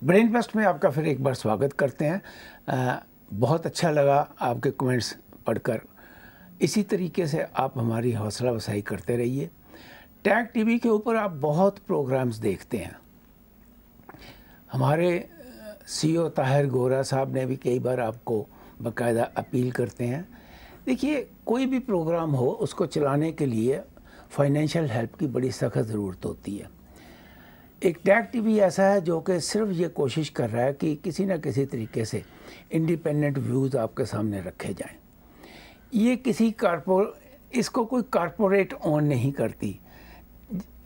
Brain fest में आपका फिर एक बार स्वागत करते हैं। बहुत अच्छा लगा आपके कमेंट्स पढ़कर। इसी तरीके से आप हमारी हौसला अफजाई करते रहिए। टैग टीवी के ऊपर आप बहुत प्रोग्राम्स देखते हैं। हमारे सीईओ ताहिर गोरा साहब ने भी कई बार आपको बाकायदा अपील करते हैं। देखिए, कोई भी प्रोग्राम हो उसको चलाने के लिए फाइनेंशियल हेल्प की बड़ी सख्त ज़रूरत होती है। एक टैग टीवी ऐसा है जो कि सिर्फ ये कोशिश कर रहा है कि किसी न किसी तरीके से इंडिपेंडेंट व्यूज़ आपके सामने रखे जाएं। ये किसी इसको कोई कारपोरेट ऑन नहीं करती।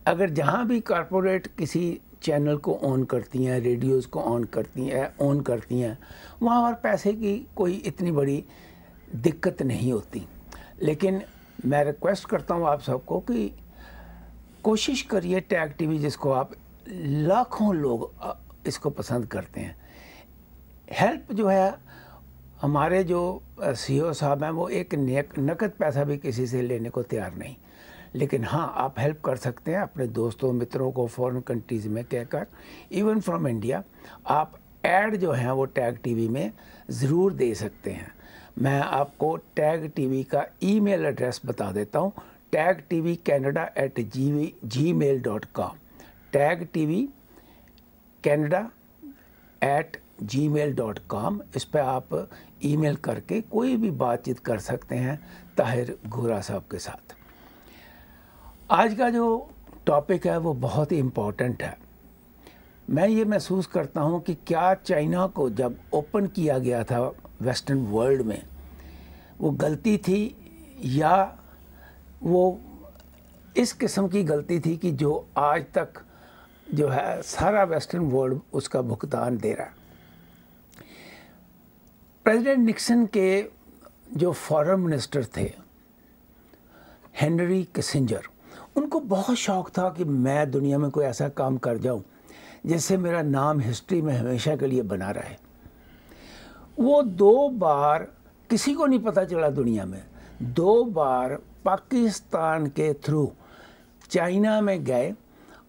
अगर जहाँ भी कारपोरेट किसी चैनल को ऑन करती हैं, रेडियोज़ को ऑन करती हैं, वहाँ पर पैसे की कोई इतनी बड़ी दिक्कत नहीं होती। लेकिन मैं रिक्वेस्ट करता हूँ आप सबको कि कोशिश करिए टैग टीवी, जिसको आप लाखों लोग इसको पसंद करते हैं। हेल्प जो है, हमारे जो सीईओ साहब हैं वो एक नकद पैसा भी किसी से लेने को तैयार नहीं। लेकिन हाँ, आप हेल्प कर सकते हैं अपने दोस्तों मित्रों को फॉरेन कंट्रीज़ में कहकर, इवन फ्रॉम इंडिया आप ऐड जो हैं वो टैग टीवी में ज़रूर दे सकते हैं। मैं आपको टैग टीवी का ईमेल एड्रेस बता देता हूँ, tagtvcanada@gmail.com, tagtvcanada@gmail.com। इस पर आप ईमेल करके कोई भी बातचीत कर सकते हैं ताहिर गोरा साहब के साथ। आज का जो टॉपिक है वो बहुत ही इम्पोर्टेंट है। मैं ये महसूस करता हूँ कि क्या चाइना को जब ओपन किया गया था वेस्टर्न वर्ल्ड में, वो गलती थी या वो इस किस्म की गलती थी कि जो आज तक जो है सारा वेस्टर्न वर्ल्ड उसका भुगतान दे रहा है। प्रेसिडेंट निक्सन के जो फॉरेन मिनिस्टर थे हेनरी किसिंजर, उनको बहुत शौक था कि मैं दुनिया में कोई ऐसा काम कर जाऊं जिससे मेरा नाम हिस्ट्री में हमेशा के लिए बना रहे। वो 2 बार, किसी को नहीं पता चला दुनिया में, 2 बार पाकिस्तान के थ्रू चाइना में गए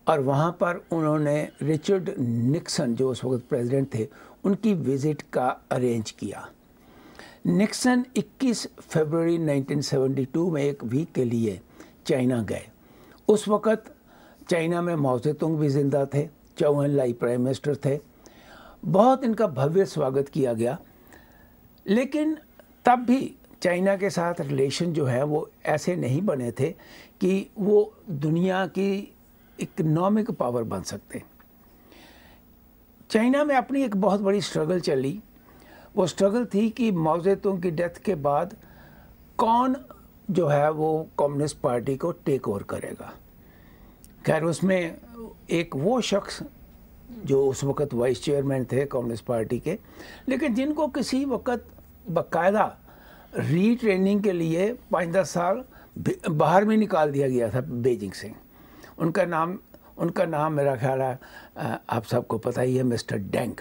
और वहाँ पर उन्होंने रिचर्ड निक्सन, जो उस वक्त प्रेसिडेंट थे, उनकी विज़िट का अरेंज किया। निक्सन 21 फरवरी 1972 में एक वीक के लिए चाइना गए। उस वक़्त चाइना में माओ ज़ेतुंग भी ज़िंदा थे, चौ एन लाई प्राइम मिनिस्टर थे। बहुत इनका भव्य स्वागत किया गया। लेकिन तब भी चाइना के साथ रिलेशन जो है वो ऐसे नहीं बने थे कि वो दुनिया की इकोनॉमिक पावर बन सकते। चाइना में अपनी एक बहुत बड़ी स्ट्रगल चली। वो स्ट्रगल थी कि माओ ज़ेतुंग की डेथ के बाद कौन जो है वो कम्युनिस्ट पार्टी को टेक ओवर करेगा। खैर, उसमें एक वो शख्स जो उस वक़्त वाइस चेयरमैन थे कम्युनिस्ट पार्टी के, लेकिन जिनको किसी वक़्त बाकायदा रीट्रेनिंग के लिए 5-10 साल बाहर में निकाल दिया गया था बीजिंग से। उनका नाम मेरा ख्याल है आप सबको पता ही है, मिस्टर डेंग।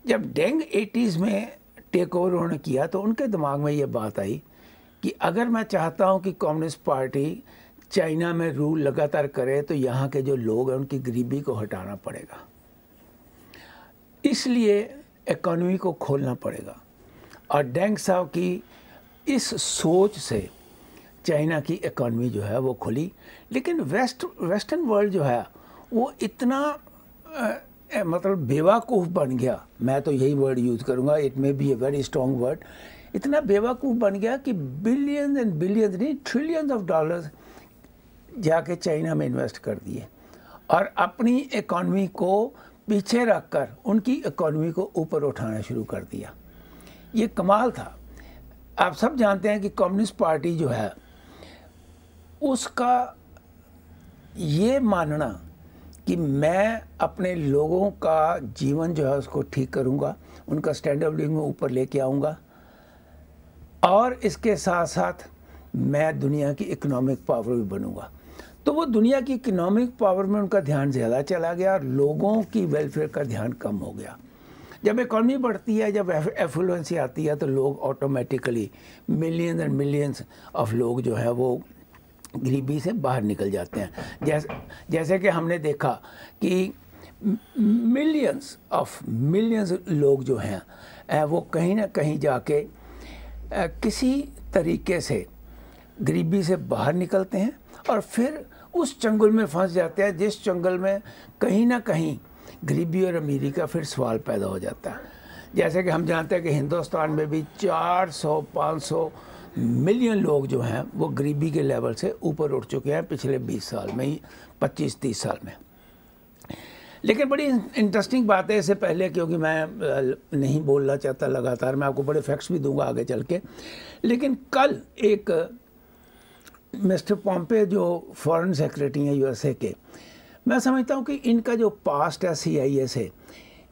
जब डेंग 80s में टेक ओवर उन्होंने किया तो उनके दिमाग में ये बात आई कि अगर मैं चाहता हूँ कि कम्युनिस्ट पार्टी चाइना में रूल लगातार करे तो यहाँ के जो लोग हैं उनकी गरीबी को हटाना पड़ेगा, इसलिए इकॉनमी को खोलना पड़ेगा। और डेंग साहब की इस सोच से चाइना की इकॉनमी जो है वो खुली। लेकिन वेस्टर्न वर्ल्ड जो है वो इतना मतलब बेवकूफ़ बन गया, मैं तो यही वर्ड यूज़ करूँगा, it may be a very strong word, इतना बेवकूफ़ बन गया कि बिलियंस एंड बिलियंस नहीं, ट्रिलियंस ऑफ डॉलर्स जाके चाइना में इन्वेस्ट कर दिए और अपनी इकॉनमी को पीछे रखकर उनकी इकॉनमी को ऊपर उठाना शुरू कर दिया। ये कमाल था। आप सब जानते हैं कि कम्युनिस्ट पार्टी जो है उसका ये मानना कि मैं अपने लोगों का जीवन जो है उसको ठीक करूंगा, उनका स्टैंडर्ड ऑफ लिविंग में ऊपर लेके आऊँगा और इसके साथ साथ मैं दुनिया की इकोनॉमिक पावर भी बनूंगा। तो वो दुनिया की इकोनॉमिक पावर में उनका ध्यान ज़्यादा चला गया और लोगों की वेलफेयर का ध्यान कम हो गया। जब इकॉनमी बढ़ती है, जब एफ्लुएंसी आती है तो लोग automatically millions and millions of लोग जो है वो गरीबी से बाहर निकल जाते हैं। जैसे कि हमने देखा कि मिलियंस लोग जो हैं वो कहीं ना कहीं जाके किसी तरीके से गरीबी से बाहर निकलते हैं और फिर उस चंगुल में फंस जाते हैं जिस चंगल में कहीं ना कहीं गरीबी और अमीरी का फिर सवाल पैदा हो जाता है। जैसे कि हम जानते हैं कि हिंदुस्तान में भी 400-500 मिलियन लोग जो हैं वो गरीबी के लेवल से ऊपर उठ चुके हैं पिछले 20 साल में ही, 25-30 साल में। लेकिन बड़ी इंटरेस्टिंग बात है, इससे पहले क्योंकि मैं नहीं बोलना चाहता लगातार, मैं आपको बड़े फैक्ट्स भी दूंगा आगे चल के, लेकिन कल एक मिस्टर पॉम्पे जो फॉरेन सेक्रेटरी हैं यूएसए के, मैं समझता हूँ कि इनका जो पास्ट है CIA से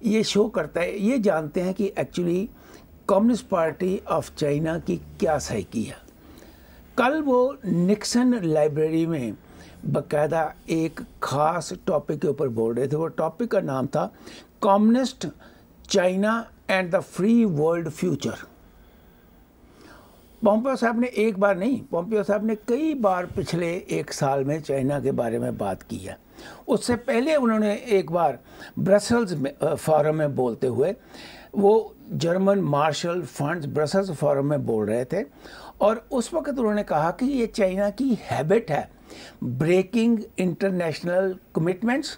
ये शो करता है, ये जानते हैं कि actually communist party of China की क्या साइकी है। कल वो निक्सन लाइब्रेरी में बाकायदा एक ख़ास टॉपिक के ऊपर बोल रहे थे। वो टॉपिक का नाम था communist China and the free world future. Pompeo साहब ने एक बार नहीं, पोम्पियो साहब ने कई बार पिछले एक साल में चाइना के बारे में बात की है। उससे पहले उन्होंने एक बार ब्रसल्स फोरम में बोलते हुए, वो German Marshall funds Brussels forum में बोल रहे थे, और उस वक्त उन्होंने कहा कि ये चाइना की हैबिट है breaking international commitments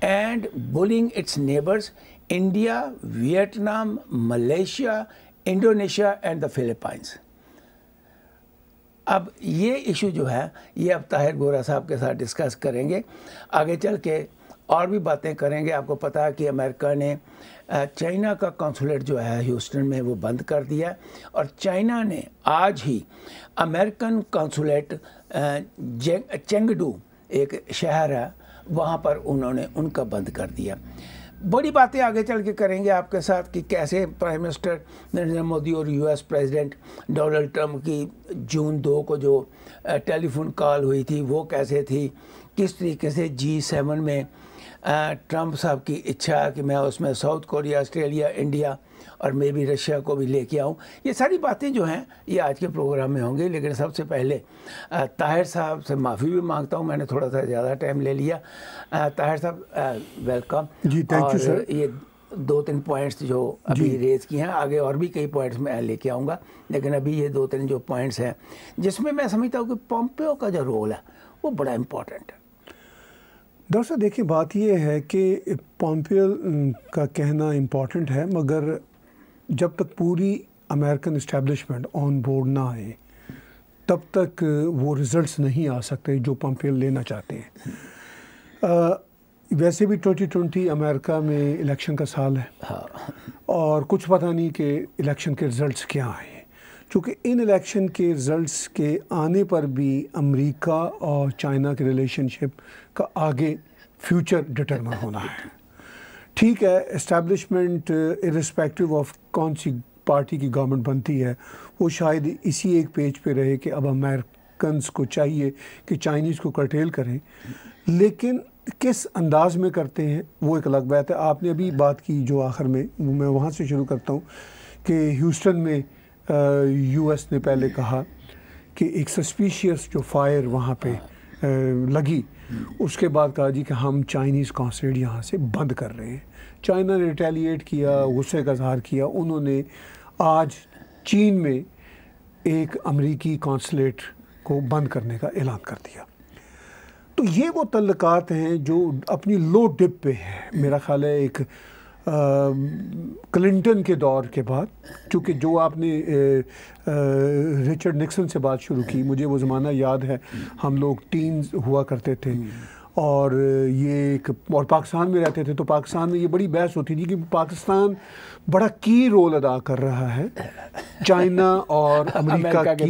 and bullying its neighbours India, Vietnam, Malaysia, Indonesia and the Philippines. अब ये इशू जो है ये अब ताहिर गोरा साहब के साथ डिस्कस करेंगे, आगे चल के और भी बातें करेंगे। आपको पता है कि अमेरिका ने चाइना का कौंसुलेट जो है ह्यूस्टन में वो बंद कर दिया, और चाइना ने आज ही अमेरिकन कौंसुलेट चेंगडू एक शहर है वहाँ पर उन्होंने उनका बंद कर दिया। बड़ी बातें आगे चल के करेंगे आपके साथ कि कैसे प्राइम मिनिस्टर नरेंद्र मोदी और US प्रेसिडेंट डोनाल्ड ट्रंप की जून 2 को जो टेलीफोन कॉल हुई थी वो कैसे थी, किस तरीके से G7 में ट्रंप साहब की इच्छा है कि मैं उसमें साउथ कोरिया, ऑस्ट्रेलिया, इंडिया और मे भी रशिया को भी लेके आऊँ। ये सारी बातें जो हैं ये आज के प्रोग्राम में होंगी। लेकिन सबसे पहले ताहिर साहब से माफ़ी भी मांगता हूँ, मैंने थोड़ा सा ज़्यादा टाइम ले लिया। ताहिर साहब वेलकम जी, थैंक यू सर। ये 2-3 पॉइंट्स जो अभी रेज किए हैं, आगे और भी कई पॉइंट्स मैं लेके आऊँगा, लेकिन अभी ये 2-3 जो पॉइंट्स हैं जिसमें मैं समझता हूँ कि पोम्पियो का जो रोल है वो बड़ा इम्पोर्टेंट है। डॉक्टर साहब देखिए, बात ये है कि पोम्पियो का कहना इम्पॉर्टेंट है, मगर जब तक पूरी अमेरिकन इस्टेब्लिशमेंट ऑन बोर्ड ना आए तब तक वो रिज़ल्ट्स नहीं आ सकते जो पोम्पियो लेना चाहते हैं। वैसे भी 2020 अमेरिका में इलेक्शन का साल है। हाँ। और कुछ पता नहीं कि इलेक्शन के रिज़ल्ट्स क्या आए, क्योंकि इन इलेक्शन के रिज़ल्ट्स के आने पर भी अमेरिका और चाइना के रिलेशनशिप का आगे फ्यूचर डिटरमिन होना है। ठीक है, इस्टेब्लिशमेंट इर्रिस्पेक्टिव ऑफ कौन सी पार्टी की गवर्नमेंट बनती है वो शायद इसी एक पेज पे रहे कि अब अमेरिकन्स को चाहिए कि चाइनीज़ को कर्टेल करें, लेकिन किस अंदाज में करते हैं वो एक अलग बात है। आपने अभी बात की जो आखिर में, मैं वहाँ से शुरू करता हूँ कि ह्यूस्टन में US ने पहले कहा कि एक सस्पिशियस जो फायर वहाँ पे लगी, उसके बाद कहा जी कि हम चाइनीज़ कॉन्सुलेट यहाँ से बंद कर रहे हैं। चाइना ने रिटेलिएट किया, गुस्से का इज़हार किया, उन्होंने आज चीन में एक अमेरिकी कॉन्सुलेट को बंद करने का ऐलान कर दिया। तो ये वो तल्लुकात हैं जो अपनी लो डिप पे है। मेरा ख्याल है एक क्लिंटन के दौर के बाद, चूँकि जो आपने रिचर्ड निक्सन से बात शुरू की, मुझे वो ज़माना याद है, हम लोग टीन्स हुआ करते थे और ये एक और पाकिस्तान में रहते थे, तो पाकिस्तान में ये बड़ी बहस होती थी कि पाकिस्तान बड़ा की रोल अदा कर रहा है चाइना और अमेरिका के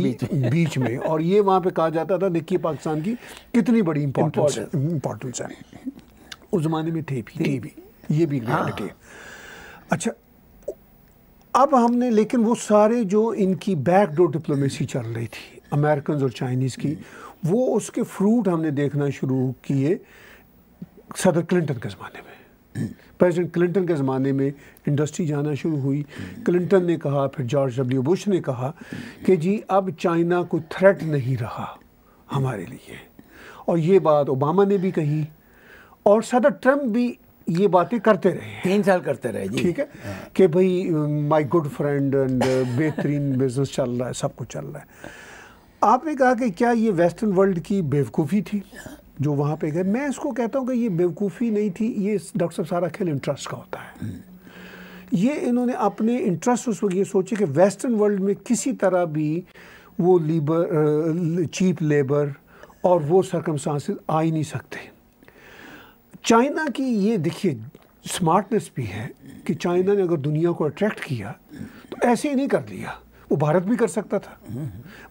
बीच में, और ये वहाँ पे कहा जाता था देखिए पाकिस्तान की कितनी बड़ी इम्पोर्टेंस है। उस ज़माने में थी भी ये भी रियलिटी है। अच्छा, अब हमने, लेकिन वो सारे जो इनकी बैकडोर डिप्लोमेसी चल रही थी अमेरिकन और चाइनीज़ की, वो उसके फ्रूट हमने देखना शुरू किए सदर क्लिंटन के ज़माने में। प्रेसिडेंट क्लिंटन के ज़माने में इंडस्ट्री जाना शुरू हुई। क्लिंटन ने कहा, फिर जॉर्ज W बुश ने कहा कि जी अब चाइना कोई थ्रेट नहीं रहा हमारे लिए, और ये बात ओबामा ने भी कही, और सदर ट्रंप भी ये बातें करते रहे, 3 साल करते रहे जी। ठीक है कि भाई माय गुड फ्रेंड एंड बेहतरीन बिजनेस चल रहा है, सब कुछ चल रहा है। आपने कहा कि क्या ये वेस्टर्न वर्ल्ड की बेवकूफ़ी थी जो वहाँ पे गए? मैं इसको कहता हूँ कि ये बेवकूफ़ी नहीं थी, ये डॉक्टर साहब सारा खेल इंटरेस्ट का होता है। ये इन्होंने अपने इंटरेस्ट उस वक्त ये सोचे कि वेस्टर्न वर्ल्ड में किसी तरह भी वो चीप लेबर और वो सर्कमस्टांसेस आ ही नहीं सकते। चाइना की ये देखिए स्मार्टनेस भी है कि चाइना ने अगर दुनिया को अट्रैक्ट किया तो ऐसे ही नहीं कर लिया, वो भारत भी कर सकता था।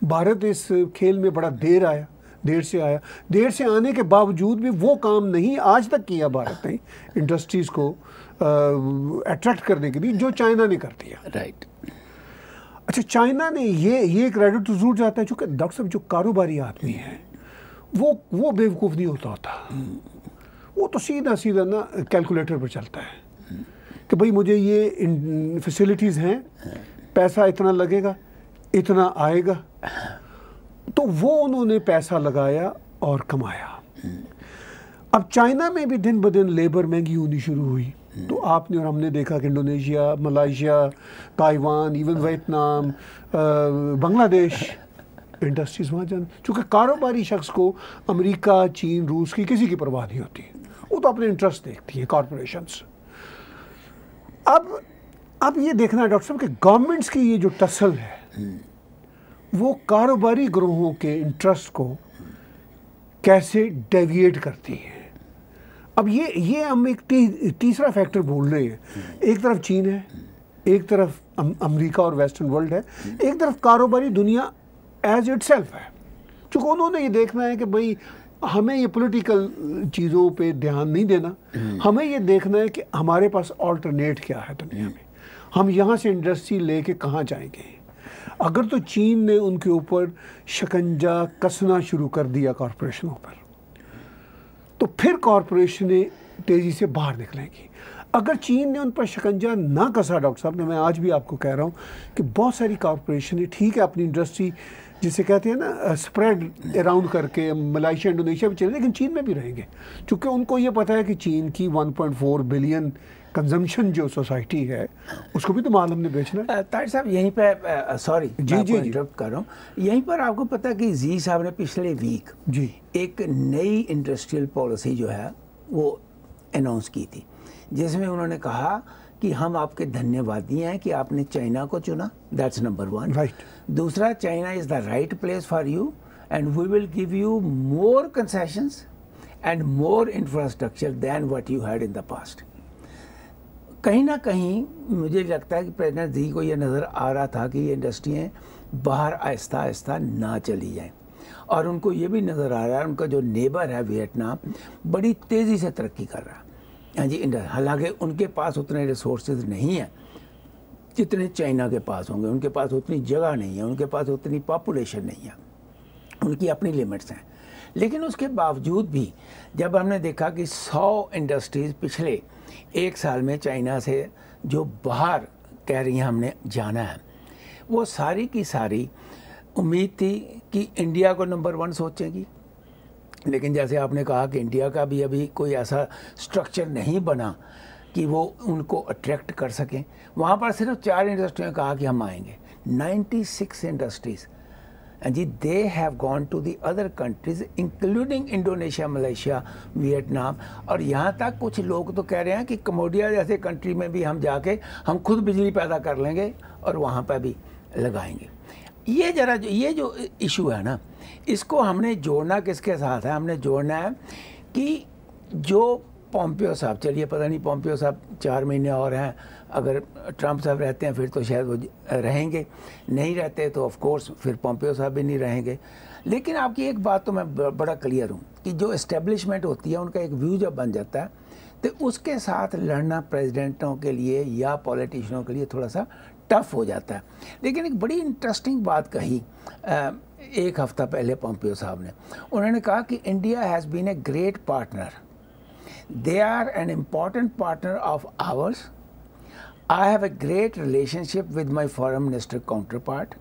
भारत इस खेल में बड़ा देर से आने के बावजूद भी वो काम नहीं आज तक किया भारत ने इंडस्ट्रीज़ को अट्रैक्ट करने के लिए जो चाइना ने कर दिया। राइट। अच्छा, चाइना ने ये क्रेडिट तो जरूर जाता है, चूँकि डॉक्टर साहब जो कारोबारी आदमी है वो बेवकूफ़ नहीं होता। वो तो सीधा ना कैलकुलेटर पर चलता है कि भाई मुझे ये फैसिलिटीज़ हैं, पैसा इतना लगेगा, इतना आएगा, तो वो उन्होंने पैसा लगाया और कमाया। अब चाइना में भी दिन ब दिन लेबर महंगी होनी शुरू हुई, तो आपने और हमने देखा कि Indonesia, Malaysia, Taiwan, even Vietnam, Bangladesh industries वहाँ जान, चूँकि कारोबारी शख्स को अमेरिका, चीन, रूस की किसी की परवाह नहीं होती, वो तो अपने इंटरेस्ट देखती हैं कॉरपोरेशंस। अब ये देखना है डॉक्टर साहब कि गवर्नमेंट्स की ये जो टसल है वो कारोबारी ग्रोहों के इंटरेस्ट को कैसे डेविएट करती है। अब ये हम एक तीसरा फैक्टर भूल रहे हैं। एक तरफ चीन है, एक तरफ अमेरिका और वेस्टर्न वर्ल्ड है, एक तरफ कारोबारी दुनिया एज इटसेल्फ है। चूँकि उन्होंने ये देखना है कि भाई हमें ये पॉलिटिकल चीज़ों पे ध्यान नहीं देना, हमें ये देखना है कि हमारे पास ऑल्टरनेट क्या है दुनिया में, हम यहाँ से इंडस्ट्री लेके कहाँ जाएंगे। अगर तो चीन ने उनके ऊपर शिकंजा कसना शुरू कर दिया कॉरपोरेशनों पर, तो फिर कॉरपोरेशनें तेज़ी से बाहर निकलेंगी। अगर चीन ने उन पर शिकंजा ना कसा डॉक्टर साहब ने, मैं आज भी आपको कह रहा हूँ कि बहुत सारी कॉरपोरेशनें ठीक है अपनी इंडस्ट्री जिसे कहते हैं ना स्प्रेड अराउंड करके मलाइशिया, इंडोनेशिया भी चले, लेकिन चीन में भी रहेंगे, क्योंकि उनको ये पता है कि चीन की 1.4 बिलियन कंजम्पशन जो सोसाइटी है उसको भी तो माल हमने बेचना है। ताहिर साहब यहीं पे सॉरी जी इंटरप्ट कर रहा हूँ, यहीं पर आपको पता है कि जी साहब ने पिछले वीक जी एक नई इंडस्ट्रियल पॉलिसी जो है वो अनाउंस की थी, जिसमें उन्होंने कहा कि हम आपके धन्यवादी हैं कि आपने चाइना को चुना, दैट्स नंबर 1। राइट। दूसरा, China is the right place for you and we will give you more concessions and more infrastructure than what you had in the past. कहीं ना कहीं मुझे लगता है कि प्रेसिडेंट जी को ये नज़र आ रहा था कि ये इंडस्ट्रियाँ बाहर आहिस्ता आहिस्ता ना चली जाएं, और उनको ये भी नज़र आ रहा है उनका जो नेबर है वियतनाम बड़ी तेज़ी से तरक्की कर रहा है। हाँ जी, हालांकि उनके पास उतने रिसोर्सेज नहीं हैं जितने चाइना के पास होंगे, उनके पास उतनी जगह नहीं है, उनके पास उतनी पॉपुलेशन नहीं है, उनकी अपनी लिमिट्स हैं। लेकिन उसके बावजूद भी जब हमने देखा कि 100 इंडस्ट्रीज़ पिछले 1 साल में चाइना से जो बाहर कह रही हैं हमने जाना है, वो सारी की सारी उम्मीद थी कि इंडिया को नंबर 1 सोचेंगी, लेकिन जैसे आपने कहा कि इंडिया का भी अभी कोई ऐसा स्ट्रक्चर नहीं बना कि वो उनको अट्रैक्ट कर सकें। वहाँ पर सिर्फ 4 इंडस्ट्रियों ने कहा कि हम आएंगे, 96 industries and they have gone to the other countries including Indonesia, Malaysia, Vietnam, और यहाँ तक कुछ लोग तो कह रहे हैं कि कम्बोडिया जैसे कंट्री में भी हम जाके हम खुद बिजली पैदा कर लेंगे और वहाँ पर भी लगाएंगे। ये जो इशू है ना, इसको हमने जोड़ना किसके साथ है? हमने जोड़ना है कि जो पोम्पियो साहब, चलिए पता नहीं पोम्पियो साहब 4 महीने और हैं, अगर ट्रंप साहब रहते हैं फिर तो शायद वो रहेंगे, नहीं रहते तो ऑफ कोर्स फिर पोम्पियो साहब भी नहीं रहेंगे। लेकिन आपकी एक बात तो मैं बड़ा क्लियर हूँ कि जो इस्टेब्लिशमेंट होती है उनका एक व्यू जब बन जाता है तो उसके साथ लड़ना प्रेसिडेंटों के लिए या पॉलिटिशियनों के लिए थोड़ा सा टफ हो जाता है। लेकिन एक बड़ी इंटरेस्टिंग बात कही 1 हफ्ता पहले पोम्पियो साहब ने, उन्होंने कहा कि India has been a great partner, they are an important partner of ours. I have a great relationship with my foreign minister counterpart.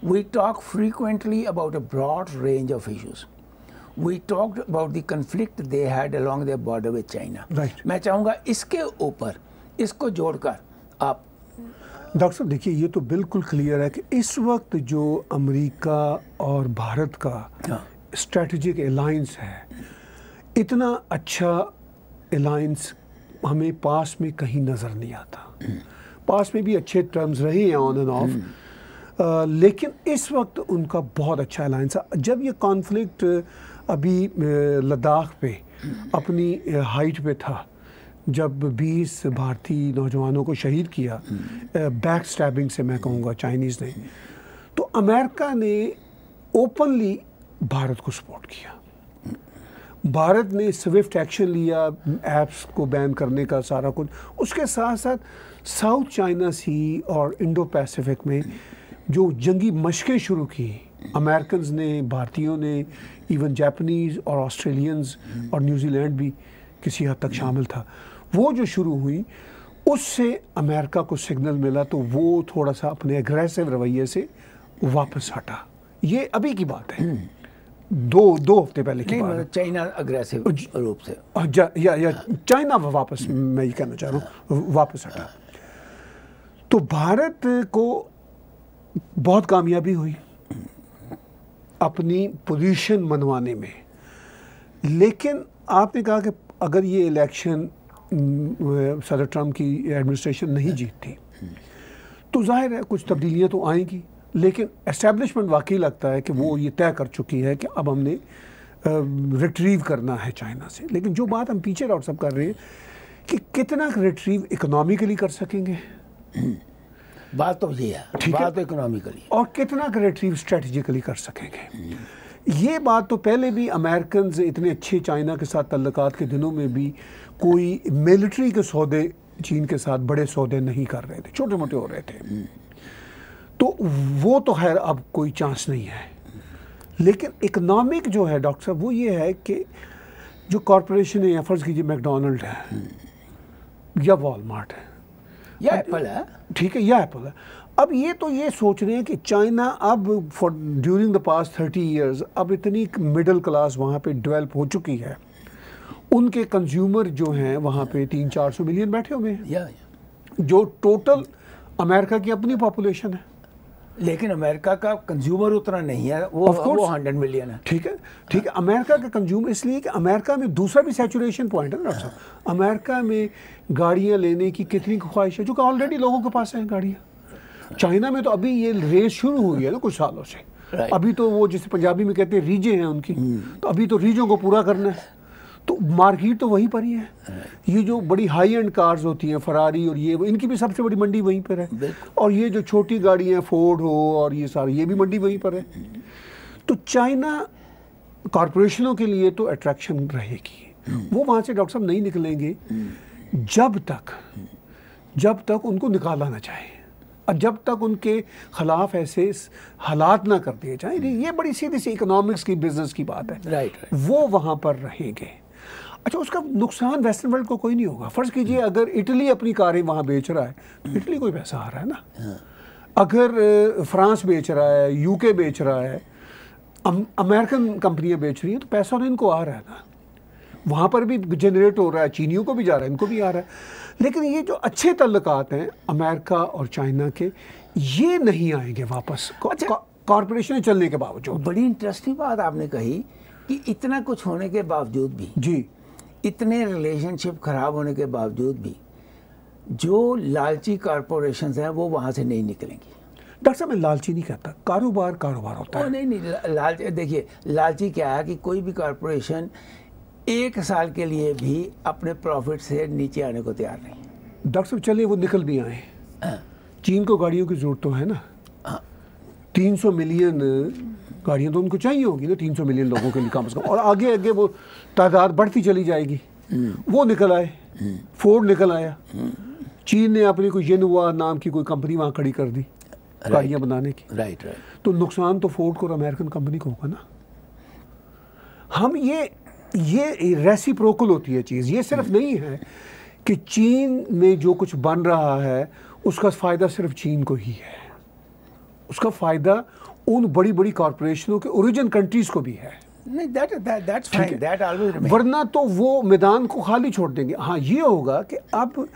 We talk frequently about a broad range of issues. We talked about the conflict they had along their border with China. Right. मैं चाहूँगा इसके ऊपर इसको जोड़कर आप। Doctor साहब देखिए, ये तो बिल्कुल क्लियर है कि इस वक्त जो अमेरिका और भारत का स्ट्रेटजिक अलायंस है, इतना अच्छा अलायंस हमें पास में कहीं नज़र नहीं आता। पास में भी अच्छे टर्म्स रहे हैं ऑन एंड ऑफ, लेकिन इस वक्त उनका बहुत अच्छा अलायंस है। जब ये कॉन्फ्लिक्ट अभी लद्दाख पे अपनी हाइट पे था, जब 20 भारतीय नौजवानों को शहीद किया बैक स्टैबिंग से, मैं कहूँगा चाइनीज़ ने, तो अमेरिका ने ओपनली भारत को सपोर्ट किया। भारत ने स्विफ्ट एक्शन लिया, ऐप्स को बैन करने का सारा कुछ। उसके साथ साथ साउथ चाइना सी और इंडो पैसिफिक में जो जंगी मशकें शुरू की अमेरिकन ने, भारतीयों ने, इवन जापानीज़ और ऑस्ट्रेलियंस और न्यूजीलैंड भी किसी हद तक शामिल था, वो जो शुरू हुई, उससे अमेरिका को सिग्नल मिला, तो वो थोड़ा सा अपने एग्रेसिव रवैये से वापस हटा। ये अभी की बात है, दो हफ्ते पहले की बात है। चाइना अग्रेसिव रूप से या चाइना वापस, मैं ये कहना चाह रहा हूँ, वापस हटा। तो भारत को बहुत कामयाबी हुई अपनी पोजीशन मनवाने में, लेकिन आपने कहा कि अगर ये इलेक्शन सदर ट्रम्प की एडमिनिस्ट्रेशन नहीं जीतती तो जाहिर है कुछ तब्दीलियां तो आएंगी, लेकिन एस्टेब्लिशमेंट वाकई लगता है कि वो ये तय कर चुकी है कि अब हमने रिट्रीव करना है चाइना से। लेकिन जो बात हम पीछे डॉक्टर साहब कर रहे हैं कि कितना रिट्रीव इकोनॉमिकली कर सकेंगे, बात तो ये है, बात तो इकोनॉमिकली, और कितना रिट्रीव स्ट्रेटजिकली कर सकेंगे। ये बात तो पहले भी अमेरिकन इतने अच्छे चाइना के साथ तल्लुकात के दिनों में भी कोई मिलिट्री के सौदे चीन के साथ बड़े सौदे नहीं कर रहे थे, छोटे मोटे हो रहे थे, तो वो तो खैर अब कोई चांस नहीं है। लेकिन इकोनॉमिक जो है डॉक्टर साहब, वो ये है कि जो कॉरपोरेशन है, या फर्ज कीजिए मैकडोनल्ड है या वॉलमार्ट है या एप्पल है, ठीक है, या एप्पल है, अब ये तो ये सोच रहे हैं कि चाइना अब for during the past 30 years अब इतनी मिडिल क्लास वहाँ पे डेवलप हो चुकी है, उनके कंज्यूमर जो हैं वहाँ पे 300-400 मिलियन बैठे हुए हैं, जो टोटल अमेरिका की अपनी पॉपुलेशन है। लेकिन अमेरिका का कंज्यूमर उतना नहीं है, वो 100 मिलियन है। ठीक है, ठीक है, अमेरिका का कंज्यूमर, इसलिए कि अमेरिका में दूसरा भी सैचुरेशन पॉइंट है ना डॉक्टर साहब। अमेरिका में गाड़ियाँ लेने की कितनी ख्वाहिश है, जो कि ऑलरेडी लोगों के पास है गाड़ियाँ। चाइना में तो अभी ये रेस शुरू हुई है ना कुछ सालों से, अभी तो वो जिसे पंजाबी में कहते हैं रीजें हैं उनकी, तो अभी तो रीजों को पूरा करना है, तो मार्केट तो वहीं पर ही है। ये जो बड़ी हाई एंड कार्स होती हैं, फरारी और ये, इनकी भी सबसे बड़ी मंडी वहीं पर है, और ये जो छोटी गाड़ियाँ फोर्ड हो और ये सारी, ये भी मंडी वहीं पर है। तो चाइना कॉरपोरेशनों के लिए तो अट्रैक्शन रहेगी, वो वहाँ से डॉक्टर साहब नहीं निकलेंगे जब तक उनको निकाला ना चाहे, और जब तक उनके खिलाफ ऐसे हालात ना कर दिए जाए। ये बड़ी सीधी सी इकोनॉमिक्स की, बिजनेस की बात है, राइट। वो वहाँ पर रहेंगे। अच्छा, उसका नुकसान वेस्टर्न वर्ल्ड को कोई नहीं होगा। फर्ज कीजिए अगर इटली अपनी कारें वहाँ बेच रहा है तो इटली कोई पैसा आ रहा है ना, अगर फ्रांस बेच रहा है, यूके बेच रहा है, अमेरिकन कंपनियाँ बेच रही हैं, तो पैसा तो इनको आ रहा है ना, वहाँ पर भी जनरेट हो रहा है, चीनियों को भी जा रहा है, इनको भी आ रहा है। लेकिन ये जो अच्छे तल्लुकात हैं अमेरिका और चाइना के, ये नहीं आएंगे वापस कॉरपोरेशन चलने के बावजूद। बड़ी इंटरेस्टिंग बात आपने कही कि इतना कुछ होने के बावजूद भी, जी, इतने रिलेशनशिप खराब होने के बावजूद भी, जो लालची कॉरपोरेशंस हैं वो वहाँ से नहीं निकलेंगी। डॉक्टर साहब, मैं लालची नहीं कहता, कारोबार होता है। नहीं, लालची, देखिए लालची क्या है कि कोई भी कॉरपोरेशन 1 साल के लिए भी अपने प्रॉफिट से नीचे आने को तैयार नहीं। डॉक्टर साहब चलिए वो निकल भी आए, चीन को गाड़ियों की जरूरत तो है ना, 300 मिलियन गाड़ियाँ तो उनको चाहिए होगी ना, 300 मिलियन लोगों के लिए कम से कम, और आगे आगे वो तादाद बढ़ती चली जाएगी। वो निकल आए, फोर्ड निकल आया, चीन ने अपनी कोई येनुआ नाम की कोई कंपनी वहाँ खड़ी कर दी गाड़ियाँ बनाने की। राइट। तो नुकसान तो फोर्ड को और अमेरिकन कंपनी को होगा ना। हम ये रेसिप्रोकल होती है चीज़, ये सिर्फ नहीं है कि चीन में जो कुछ बन रहा है उसका फ़ायदा सिर्फ चीन को ही है, उसका फ़ायदा उन बड़ी बड़ी कॉरपोरेशनों के ओरिजिन कंट्रीज़ को भी है। नहीं, that's fine, that always remains. वरना तो वो मैदान को खाली छोड़ देंगे। हाँ, ये होगा कि अब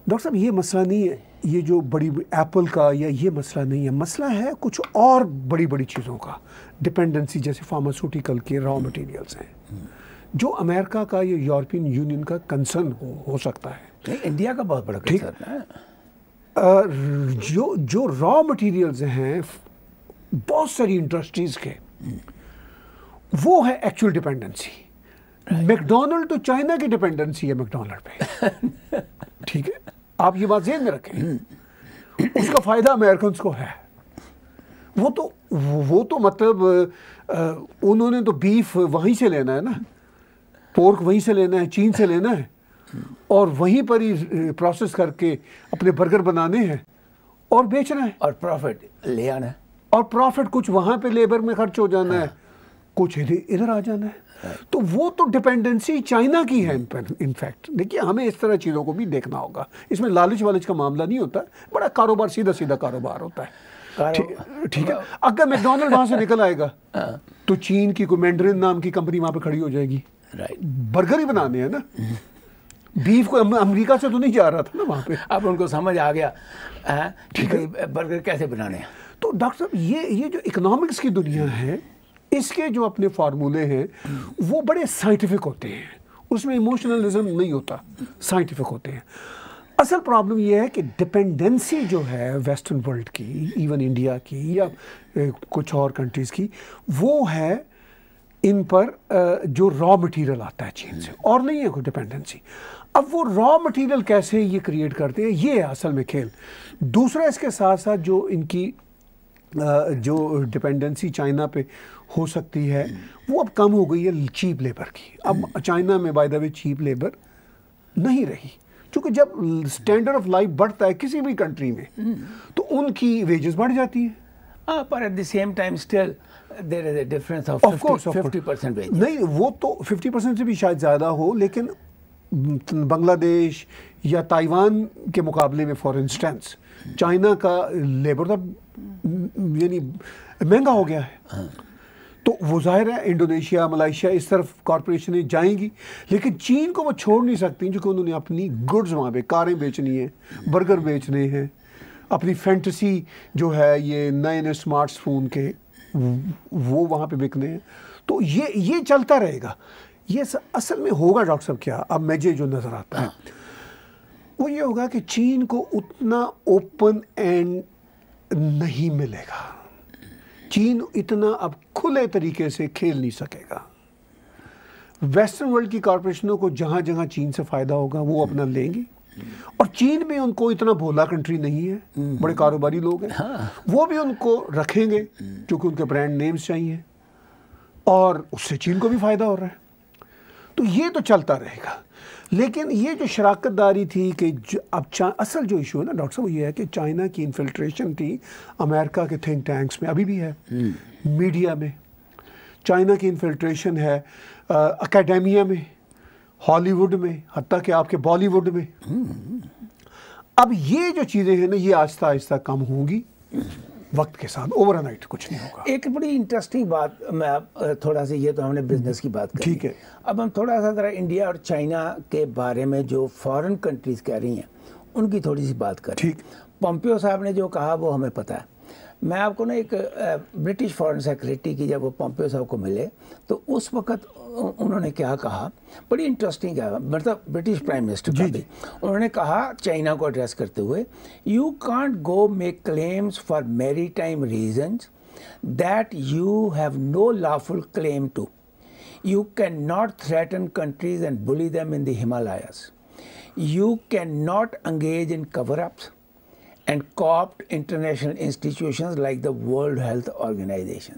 डॉक्टर साहब ये मसला नहीं है, ये जो बड़ी एप्पल का या ये मसला नहीं है, मसला है कुछ और बड़ी बड़ी चीज़ों का, डिपेंडेंसी जैसे फार्मास्यूटिकल के रॉ मटेरियल्स हैं, जो अमेरिका का या यूरोपियन यूनियन का कंसर्न हो सकता है। नहीं, इंडिया का बहुत बड़ा कंसर्न है। जो रॉ मटेरियल्स हैं बहुत सारी इंडस्ट्रीज के, वो है एक्चुअल डिपेंडेंसी। मैकडोनल्ड तो चाइना की डिपेंडेंसी है मैकडोनल्ड पे। ठीक है, आप ये बात ध्यान में रखें। उसका फायदा अमेरिकन को है। वो तो मतलब उन्होंने तो बीफ वहीं से लेना है ना, पोर्क वहीं से लेना है, चीन से लेना है, और वहीं पर ही प्रोसेस करके अपने बर्गर बनाने हैं और बेचना है, और प्रॉफिट ले आना है, और प्रॉफिट कुछ वहाँ पे लेबर में खर्च हो जाना है, कुछ इधर आ जाना है। तो वो तो डिपेंडेंसी चाइना की है इनफैक्ट। देखिए, हमें इस तरह चीज़ों को भी देखना होगा। इसमें लालच वालच का मामला नहीं होता, बड़ा कारोबार, सीधा सीधा कारोबार होता है। ठीक है, अगर मैकडोनल्ड वहाँ से निकल आएगा तो चीन की कोई मैंडरिन नाम की कंपनी वहाँ पे खड़ी हो जाएगी। बर्गर ही बनाने हैं ना, बीफ को अमेरिका से तो नहीं जा रहा था ना वहाँ पे। अब उनको समझ आ गया ठीक है बर्गर कैसे बनाने हैं। तो डॉक्टर साहब, ये जो इकोनॉमिक्स की दुनिया है, इसके जो अपने फार्मूले हैं वो बड़े साइंटिफिक होते हैं, उसमें इमोशनलिज्म नहीं होता, साइंटिफिक होते हैं। असल प्रॉब्लम ये है कि डिपेंडेंसी जो है वेस्टर्न वर्ल्ड की, इवन इंडिया की या कुछ और कंट्रीज़ की, वो है इन पर जो रॉ मटेरियल आता है चीन से, और नहीं है कोई डिपेंडेंसी। अब वो रॉ मटेरियल कैसे ये क्रिएट करते हैं, ये है असल में खेल। दूसरा, इसके साथ साथ जो इनकी जो डिपेंडेंसी चाइना पे हो सकती है, वो अब कम हो गई है चीप लेबर की। अब चाइना में by the way cheap labour नहीं रही, क्योंकि जब स्टैंडर्ड ऑफ लाइफ बढ़ता है किसी भी कंट्री में तो उनकी वेजेस बढ़ जाती हैं। पर at the same time still there is a difference of 50% wage. नहीं, वो तो 50% से भी शायद ज़्यादा हो, लेकिन बांग्लादेश या ताइवान के मुकाबले में फॉर इंस्टेंस चाइना का लेबर तो यानी महंगा हो गया है। तो वो जाहिर है इंडोनेशिया, मलेशिया, इस तरफ कॉरपोरेशनें जाएंगी, लेकिन चीन को वो छोड़ नहीं सकती, क्योंकि उन्होंने अपनी गुड्स वहाँ पे, कारें बेचनी है, बर्गर बेचने हैं, अपनी फैंटेसी जो है ये नए नए स्मार्टफोन के, वो वहाँ पे बिकने हैं। तो ये चलता रहेगा। ये असल में होगा डॉक्टर साहब क्या, अब मुझे जो नज़र आता है वो ये होगा कि चीन को उतना ओपन एंड नहीं मिलेगा। चीन इतना अब खुले तरीके से खेल नहीं सकेगा। वेस्टर्न वर्ल्ड की कॉरपोरेशनों को जहाँ जहाँ चीन से फ़ायदा होगा वो अपना लेंगे, और चीन भी उनको इतना भोला कंट्री नहीं है, बड़े कारोबारी लोग हैं, वो भी उनको रखेंगे क्योंकि उनके ब्रांड नेम्स चाहिए, और उससे चीन को भी फ़ायदा हो रहा है। तो ये तो चलता रहेगा। लेकिन ये जो शराकतदारी थी कि अब असल जो इशू है ना डॉक्टर साहब, वो ये है कि चाइना की इन्फिल्ट्रेशन थी अमेरिका के थिंक टैंक्स में, अभी भी है, मीडिया में चाइना की इन्फिल्ट्रेशन है, एकेडेमिया में, हॉलीवुड में, हत्ता कि आपके बॉलीवुड में। अब ये जो चीज़ें हैं ना, ये आहिस्ता आहिस्ता कम होंगी वक्त के साथ, ओवरनाइट कुछ नहीं होगा। एक बड़ी इंटरेस्टिंग बात, मैं थोड़ा सा, ये तो हमने बिजनेस की बात करी, ठीक है, अब हम थोड़ा सा ज़रा इंडिया और चाइना के बारे में जो फॉरेन कंट्रीज़ कह रही हैं उनकी थोड़ी सी बात करें। ठीक। पोम्पियो साहब ने जो कहा वो हमें पता है। मैं आपको ना एक ब्रिटिश फॉरेन सेक्रेटरी की, जब वो पोम्पियो साहब को मिले तो उस वक्त उन्होंने क्या कहा, बड़ी इंटरेस्टिंग है, मतलब ब्रिटिश प्राइम मिनिस्टर का भी, उन्होंने कहा चाइना को एड्रेस करते हुए, you can't go make claims for maritime regions that you have no lawful claim to. You cannot threaten countries and bully them in the Himalayas. You cannot engage in cover-ups and co-opt international institutions like the World Health Organization.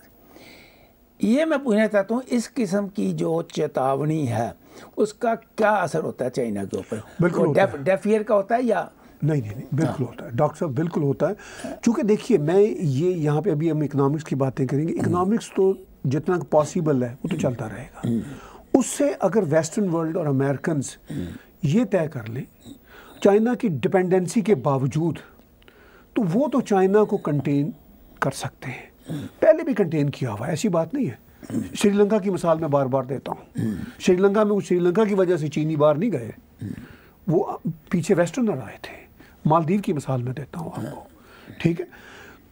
ये मैं पूछना चाहता हूँ, इस किस्म की जो चेतावनी है उसका क्या असर होता है चाइना के ऊपर? बिल्कुल डेफ ईयर का होता है या नहीं? बिल्कुल होता है डॉक्टर साहब, बिल्कुल होता है। चूँकि देखिए, मैं ये यहाँ पे अभी हम इकोनॉमिक्स की बातें करेंगे। इकोनॉमिक्स तो जितना पॉसिबल है वो तो चलता रहेगा। उससे अगर वेस्टर्न वर्ल्ड और अमेरिकन्स ये तय कर लें चाइना की डिपेंडेंसी के बावजूद, तो वो तो चाइना को कंटेन कर सकते हैं। पहले भी कंटेन किया हुआ है, ऐसी बात नहीं है। श्रीलंका की मिसाल मैं बार बार देता हूँ। श्रीलंका में श्रीलंका की वजह से चीनी बाहर नहीं गए, वो पीछे वेस्टर्नर आए थे। मालदीव की मिसाल मैं देता हूँ आपको, ठीक है।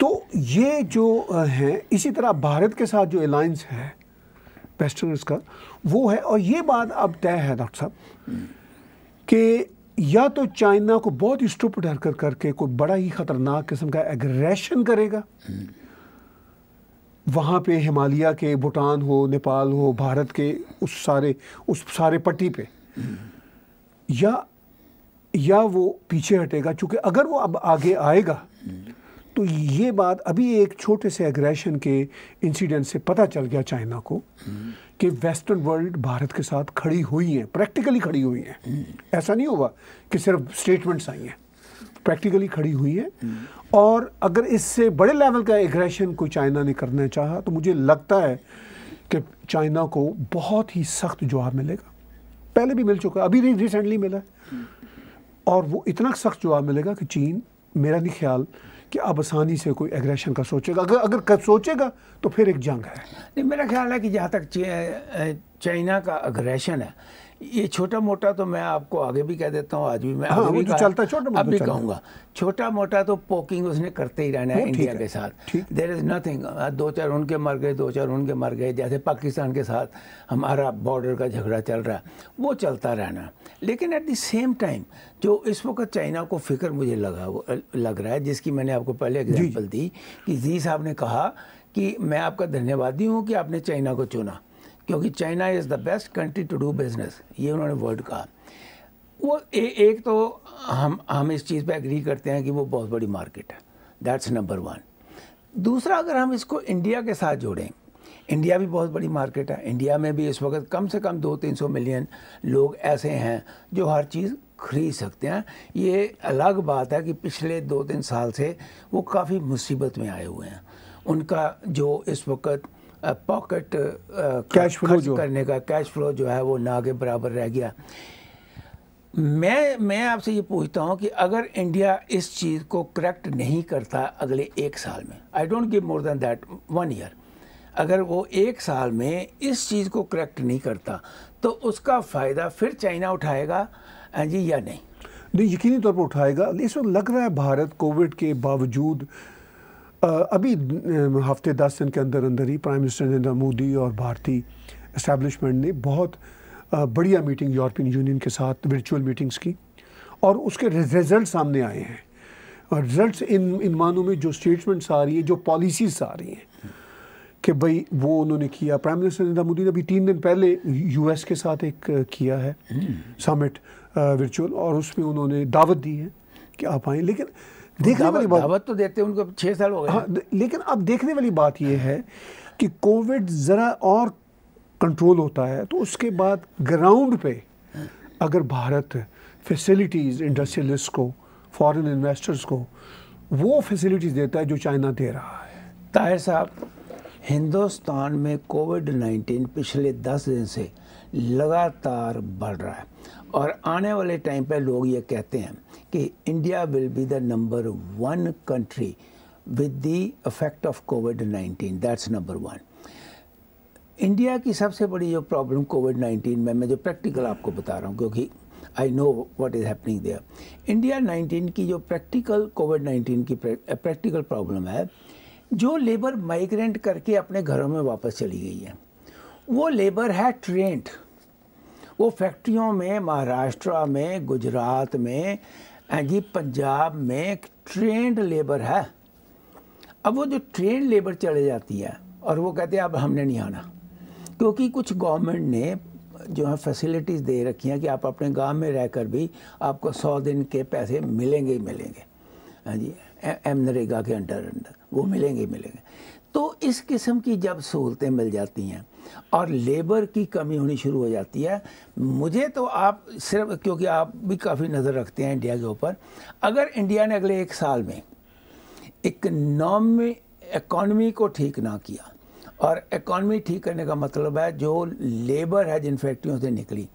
तो ये जो है, इसी तरह भारत के साथ जो अलायंस है वेस्टर्नर्स का वो है, और ये बात अब तय है डॉक्टर साहब कि या तो चाइना को बहुत ही स्टूपिड हरकत करके कोई बड़ा ही खतरनाक किस्म का एग्रेशन करेगा, वहाँ पे हिमालय के, भूटान हो, नेपाल हो, भारत के उस सारे पट्टी पे, या वो पीछे हटेगा। चूँकि अगर वो अब आगे आएगा तो ये बात अभी एक छोटे से एग्रेशन के इंसिडेंट से पता चल गया चाइना को कि वेस्टर्न वर्ल्ड भारत के साथ खड़ी हुई है, प्रैक्टिकली खड़ी हुई है। ऐसा नहीं होगा कि सिर्फ स्टेटमेंट्स आई हैं, प्रैक्टिकली खड़ी हुई है। और अगर इससे बड़े लेवल का एग्रेशन कोई चाइना ने करना चाहा तो मुझे लगता है कि चाइना को बहुत ही सख्त जवाब मिलेगा। पहले भी मिल चुका, अभी रिसेंटली मिला, और वो इतना सख्त जवाब मिलेगा कि चीन, मेरा नहीं ख्याल कि अब आसानी से कोई एग्रेशन का सोचेगा। अगर सोचेगा तो फिर एक जंग है। नहीं, मेरा ख्याल है कि जहाँ तक चाइना का एग्रेशन है, ये छोटा मोटा तो मैं आपको आगे भी कह देता हूँ, आज भी मैं वो जो चलता है छोटा मोटा, अब भी कहूँगा, छोटा मोटा तो पोकिंग उसने करते ही रहना है इंडिया के साथ। देयर इज़ नथिंग, 2-4 उनके मर गए, 2-4 उनके मर गए, जैसे पाकिस्तान के साथ हमारा बॉर्डर का झगड़ा चल रहा है, वो चलता रहना। लेकिन एट द सेम टाइम जो इस वक्त चाइना को फिक्र मुझे लग रहा है, जिसकी मैंने आपको पहले एग्जाम्पल दी कि जी साहब ने कहा कि मैं आपका धन्यवादी हूँ कि आपने चाइना को चुना, क्योंकि China is the best country to do business, ये उन्होंने वर्ड कहा। वो एक तो हम इस चीज़ पे एग्री करते हैं कि वो बहुत बड़ी मार्केट है, दैट्स नंबर 1। दूसरा, अगर हम इसको इंडिया के साथ जोड़ें, इंडिया भी बहुत बड़ी मार्केट है। इंडिया में भी इस वक्त कम से कम 200-300 मिलियन लोग ऐसे हैं जो हर चीज़ खरीद सकते हैं। ये अलग बात है कि पिछले 2-3 साल से वो काफ़ी मुसीबत में आए हुए हैं। उनका जो इस वक्त पॉकेट कैश फ्लो करने का कैश फ्लो जो है वो ना के बराबर रह गया। मैं आपसे ये पूछता हूँ कि अगर इंडिया इस चीज़ को करेक्ट नहीं करता अगले 1 साल में, I don't give more than that 1 year, अगर वो 1 साल में इस चीज़ को करेक्ट नहीं करता तो उसका फ़ायदा फिर चाइना उठाएगा जी या नहीं? नहीं, यकीनी तौर पर उठाएगा। इस वक्त लग रहा है भारत कोविड के बावजूद अभी हफ्ते 10 दिन के अंदर अंदर ही प्राइम मिनिस्टर नरेंद्र मोदी और भारतीय एस्टेब्लिशमेंट ने बहुत बढ़िया मीटिंग यूरोपियन यूनियन के साथ वर्चुअल मीटिंग्स की, और उसके रिजल्ट सामने आए हैं। और रिजल्ट्स इन मानों में जो स्टेटमेंट्स आ रही है, जो पॉलिसीज आ रही हैं कि भाई वो उन्होंने किया। प्राइम मिनिस्टर नरेंद्र मोदी ने अभी 3 दिन पहले यूएस के साथ एक किया है समिट वर्चुअल, और उसमें उन्होंने दावत दी है कि आप आएँ। लेकिन देखने वाली बात, दावत तो देते उनको 6 साल हो गए। हाँ, लेकिन अब देखने वाली बात यह है कि कोविड ज़रा और कंट्रोल होता है तो उसके बाद ग्राउंड पे अगर भारत फैसिलिटीज़ इंडस्ट्रियलिस्ट को, फॉरेन इन्वेस्टर्स को वो फैसिलिटीज़ देता है जो चाइना दे रहा है। ताहिर साहब, हिंदुस्तान में कोविड-19 पिछले 10 दिन से लगातार बढ़ रहा है, और आने वाले टाइम पे लोग ये कहते हैं कि India will be the number 1 country with the effect of covid, that's number 1। India की सबसे बड़ी जो प्रॉब्लम कोविड-19 में, मैं जो प्रैक्टिकल आपको बता रहा हूँ क्योंकि I know what is happening there. India 19 की जो प्रैक्टिकल कोविड-19 की प्रैक्टिकल प्रॉब्लम है, जो लेबर माइग्रेंट करके अपने घरों में वापस चली गई है, वो लेबर है ट्रेंड। वो फैक्ट्रियों में, महाराष्ट्र में, गुजरात में, जी पंजाब में ट्रेंड लेबर है। अब वो जो ट्रेंड लेबर चले जाती है और वो कहते हैं अब हमने नहीं आना, क्योंकि कुछ गवर्नमेंट ने जो है फैसिलिटीज़ दे रखी हैं कि आप अपने गांव में रहकर भी आपको 100 दिन के पैसे मिलेंगे ही मिलेंगे। हाँ जी, नरेगा के अंडर वो मिलेंगे ही मिलेंगे। तो इस किस्म की जब सहूलतें मिल जाती हैं और लेबर की कमी होनी शुरू हो जाती है, मुझे तो आप सिर्फ, क्योंकि आप भी काफ़ी नज़र रखते हैं इंडिया के ऊपर, अगर इंडिया ने अगले 1 साल में इकॉनमी को ठीक ना किया, और इकॉनमी ठीक करने का मतलब है जो लेबर है जिन फैक्ट्रियों से निकली